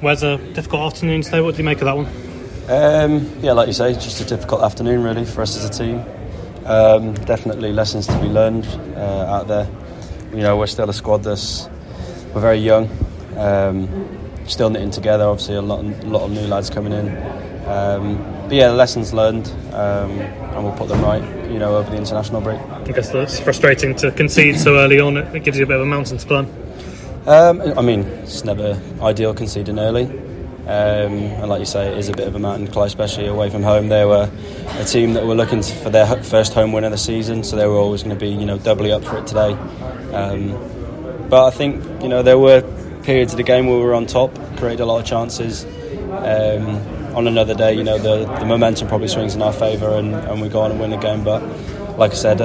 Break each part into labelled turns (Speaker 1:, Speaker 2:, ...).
Speaker 1: Where's a difficult afternoon today? What do you make of that one?
Speaker 2: Yeah, like you say, just a difficult afternoon really for us as a team. Definitely lessons to be learned out there. You know, we're still a squad we're very young, still knitting together. Obviously, a lot of new lads coming in. But yeah, lessons learned, and we'll put them right. You know, over the international break.
Speaker 1: I guess it's frustrating to concede so early on. It gives you a bit of a mountain to climb.
Speaker 2: I mean, it's never ideal conceding early, and like you say, it is a bit of a mountain to climb, especially away from home. They were a team that were looking for their first home win of the season, so they were always going to be, you know, doubly up for it today. But I think, you know, there were periods of the game where we were on top, created a lot of chances. On another day, you know, the momentum probably swings in our favour, and we go on and win the game. But like I said,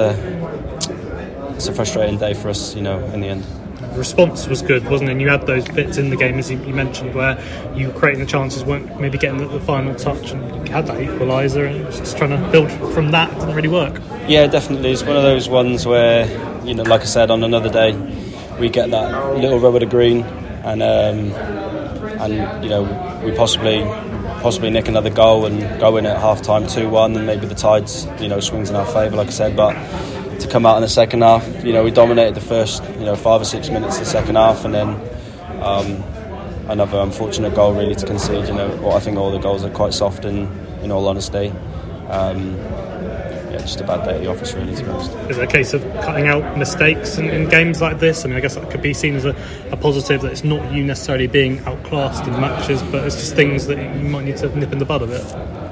Speaker 2: it's a frustrating day for us, you know, in the end.
Speaker 1: The response was good, wasn't it? And you had those bits in the game, as you mentioned, where you were creating the chances, weren't maybe getting the final touch, and you had that equaliser, and just trying to build from that. It didn't really work. Yeah, definitely. It's one of those ones where, you know, like I said, on another day, we get that little rub of the green, and you know, we possibly nick another goal and go in at half time 2-1, and maybe the tides, you know, swings in our favour, like I said. But to come out in the second half, you know, we dominated the first, you know, 5 or 6 minutes of the second half, and then another unfortunate goal really to concede. You know, well, I think all the goals are quite soft, in all honesty. Yeah, just a bad day at the office really, to be honest. Is it a case of cutting out mistakes in games like this? I mean, I guess that could be seen as a positive, that it's not you necessarily being outclassed in matches, but it's just things that you might need to nip in the bud a bit.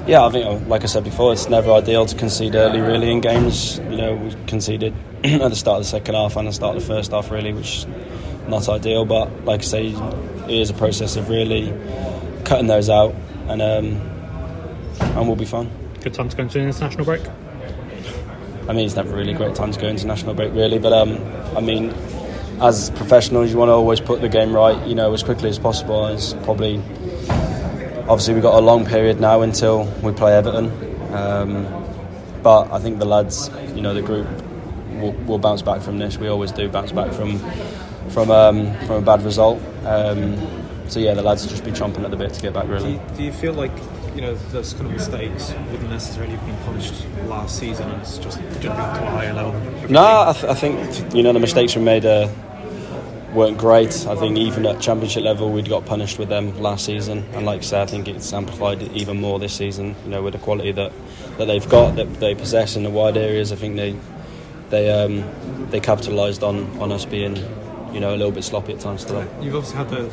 Speaker 2: Yeah, I think, like I said before, it's never ideal to concede early really in games. You know, we conceded at the start of the second half and the start of the first half really, which is not ideal. But like I say, it is a process of really cutting those out, and we'll be fine.
Speaker 1: Good time to go into an international break?
Speaker 2: I mean, it's never really a great time to go into national break really, but I mean, as professionals, you want to always put the game right, you know, as quickly as possible. And it's probably, obviously, we've got a long period now until we play Everton, but I think the lads, you know, the group will bounce back from this. We always do bounce back from a bad result. So yeah, the lads will just be chomping at the bit to get back really.
Speaker 3: Do you feel like, you know, those kind of mistakes wouldn't necessarily have been punished last season, and it's just jumping to a higher level?
Speaker 2: No, I think, you know, the mistakes we made weren't great. I think even at championship level we'd got punished with them last season, and like I said, I think it's amplified even more this season, you know, with the quality that they've got, that they possess in the wide areas. I think they capitalised on us being, you know, a little bit sloppy at times today.
Speaker 3: You've obviously had the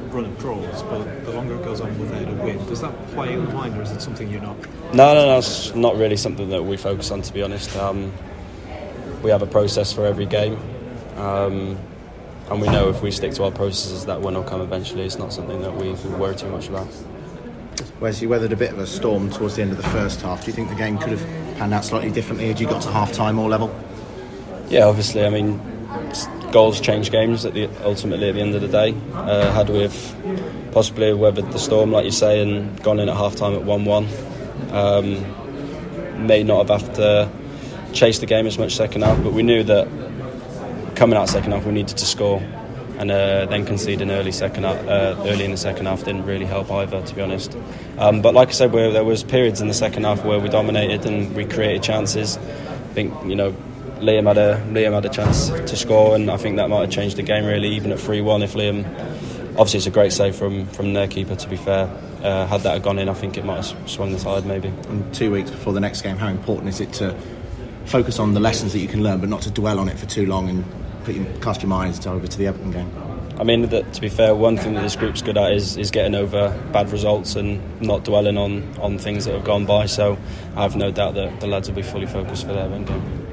Speaker 3: run of draws, but the longer it goes on without a win, does that play in the mind, or is it something you're not?
Speaker 2: No, it's not really something that we focus on, to be honest. We have a process for every game, and we know if we stick to our processes, that win will come eventually. It's not something that we worry too much about.
Speaker 4: Wes, you weathered a bit of a storm towards the end of the first half. Do you think the game could have panned out slightly differently had you got to half-time or level?
Speaker 2: Yeah, obviously. I mean, goals change games ultimately at the end of the day. Had we have possibly weathered the storm, like you say, and gone in at half-time at 1-1, may not have to chase the game as much second half, but we knew that coming out second half we needed to score, and then conceding early in the second half didn't really help either, to be honest. But like I said, there was periods in the second half where we dominated and we created chances. I think, you know, Liam had a chance to score, and I think that might have changed the game really, even at 3-1. If Liam, obviously it's a great save from their keeper, to be fair, had that gone in, I think it might have swung the tide maybe.
Speaker 4: And 2 weeks before the next game, how important is it to focus on the lessons that you can learn, but not to dwell on it for too long and cast your minds over to the Everton game?
Speaker 2: I mean, to be fair, one thing that this group's good at is getting over bad results and not dwelling on things that have gone by, so I have no doubt that the lads will be fully focused for their Everton game.